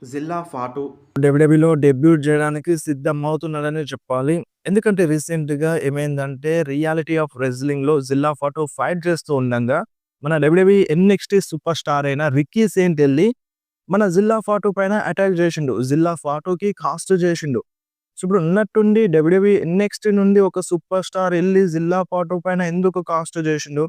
జిల్లా Fatu డబ్ల్యూడబ్ల్యూఈలో debut చేయడానికి సిద్ధమవుతున్నాడనే చెప్పాలి. ఎందుకంటే రీసెంట్‌గా ఏమైందంటే 'రియాలిటీ ఆఫ్ రెజ్లింగ్‌లో' జిల్లా ఫాటు ఫైట్ చేస్తూ ఉండంగా మన డబ్ల్యూడబ్ల్యూఈ ఎన్‌ఎక్స్‌టీ సూపర్ స్టార్ అయిన రిక్కీ సెయింట్ ఎళ్లి మన జిల్లా ఫాటు పైన అటాక్ చేసిండు. జిల్లా ఫాటుకి కాస్ట్ చేసిండు. సో, ఇప్పుడు ఉన్నట్టుండి డబ్ల్యూడబ్ల్యూఈ ఎన్‌ఎక్స్‌టీ నుండి ఒక సూపర్ స్టార్ ఎళ్లి జిల్లా ఫాటు పైన ఎందుకు కాస్ట్ చేసిండు?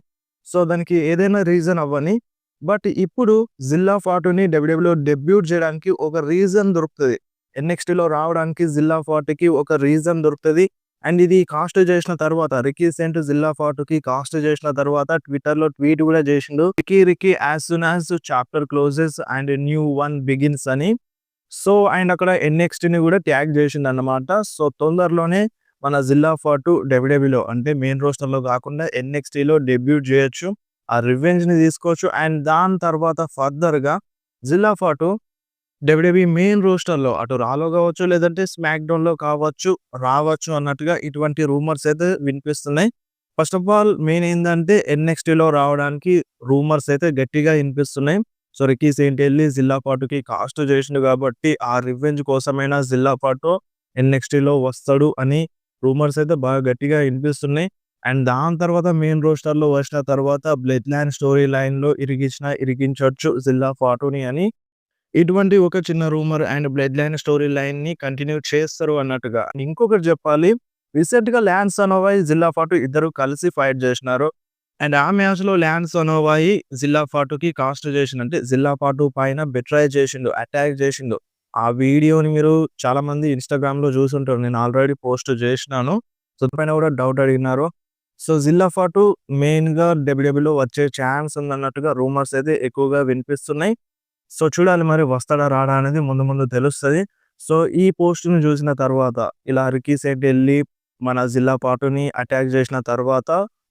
సో, దానికి ఏదైనా రీజన్ అవ్వని. బట్ ఇప్పుడు జిల్లా ఫాటుని డబ్ల్యూడబ్ల్యూఈలో డెబ్యూట్ చేయడానికి ఒక రీజన్ దొరుకుతది. ఎన్‌ఎక్స్‌టీలో రావడానికి జిల్లా ఫాటుకి ఒక రీజన్ దొరుకుతది. అండ్ ఇది కాస్ట్ చేసిన తర్వాత రిక్కీ సెయింట్ జిల్లా ఫాటుకి కాస్ట్ చేసిన తర్వాత ట్విట్టర్‌లో ట్వీట్ కూడా చేసిండు. Ricky as soon as chapter closes and new one begins అని. సో, అండ్ అక్కడ ఎన్‌ఎక్స్‌టీని కూడా ట్యాగ్ చేసిండన్నమాట. సో, తొందరలోనే మన జిల్లా ఫాటు డబ్ల్యూడబ్ల్యూఈలో అంటే మెయిన్ రోస్టర్‌లో కాకుండా ఎన్‌ఎక్స్‌టీలో డెబ్యూట్ చేయొచ్చు. ఆ రివెంజ్‌ని తీసుకోవచ్చు. అండ్ దాని తర్వాత ఫర్దర్‌గా జిల్లా ఫాటు డబ్ల్యూడబ్ల్యూఈ మెయిన్ రోస్టర్‌లో అటు రాలో కావచ్చు, లేదంటే స్మాక్ డౌన్‌లో కావచ్చు, రావచ్చు అన్నట్టుగా ఇటువంటి రూమర్స్ అయితే వినిపిస్తున్నాయి. ఫస్ట్ ఆఫ్ ఆల్ మెయిన్ ఏందంటే ఎన్‌ఎక్స్‌టీలో రావడానికి రూమర్స్ అయితే గట్టిగా వినిపిస్తున్నాయి. సో, రిక్కీ సెయింట్ ఎళ్లి జిల్లా ఫాటుకి కాస్ట్ చేసిండు కాబట్టి ఆ రివెంజ్ కోసమైనా జిల్లా ఫాటు ఎన్‌ఎక్స్‌టీలో వస్తాడు అని రూమర్స్ అయితే బాగా గట్టిగా వినిపిస్తున్నాయి. అండ్ దాని తర్వాత మెయిన్ రోస్టర్‌లో వచ్చిన తర్వాత బ్లడ్ లైన్ స్టోరీ లైన్‌లో ఇరికించొచ్చు జిల్లా ఫాటుని అని ఇటువంటి ఒక చిన్న rumour and blood line story లైన్‌ని కంటిన్యూ చేస్తారు అన్నట్టుగా. ఇంకొకటి చెప్పాలి. రీసెంట్‌గా ల్యాన్స్ సనోవాయ్, జిల్లా ఫాటు ఇద్దరు కలిసి ఫైట్ చేసినారు. అండ్ ఆ మ్యాచ్‌లో ల్యాన్స్ సనోవాయ్ జిల్లా ఫాటుకి కాస్ట్ చేసిండు. అంటే జిల్లా ఫాటు పైన బెట్రై చేసిండు. అటాక్ చేసిండు. ఆ వీడియోని మీరు చాలామంది ఇన్‌స్టాగ్రామ్‌లో చూసుంటారు. నేను ఆల్రెడీ పోస్ట్ చేసినాను. సో, దానిపైన కూడా డౌట్ అడిగినారు. సో, జిల్లా ఫాటు మెయిన్‌గా డబ్ల్యూడబ్ల్యూఈలో వచ్చే ఛాన్స్ ఉందన్నట్టుగా రూమర్స్ అయితే ఎక్కువగా వినిపిస్తున్నాయి. సో, చూడాలి మరి వస్తాడా? రాడా? అనేది ముందు ముందు తెలుస్తది. సో, ఈ పోస్ట్‌ని చూసిన తర్వాత ఇలా రిక్కీ సెయింట్ ఎళ్లి మన జిల్లా ఫాటుని అటాక్ చేసిన తర్వాత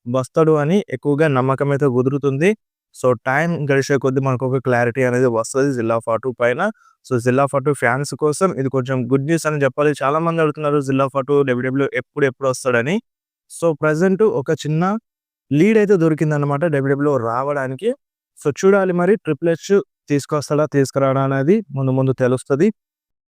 వస్తాడు అని ఎక్కువగా నమ్మకం అయితే కుదురుతుంది. సో, టైం గడిచే కొద్దీ మనకొక క్లారిటీ అనేది వస్తది జిల్లా ఫాటు పైన. సో, జిల్లా ఫాటు ఫ్యాన్స్ కోసం ఇది కొంచెం గుడ్ న్యూస్ అని చెప్పాలి. చాలామంది అడుగుతున్నారు జిల్లా ఫాటు డబ్ల్యూడబ్ల్యూఈ ఎప్పుడు వస్తాడని. సో, ప్రెజెంట్ ఒక చిన్న లీడ్ అయితే దొరికిందన్నమాట డబ్ల్యూడబ్ల్యూఈలో రావడానికి. సో, చూడాలి మరి ట్రిపుల్ హెచ్ తీసుకొస్తాడా? తీసుకురాడా? అనేది ముందు ముందు తెలుస్తది.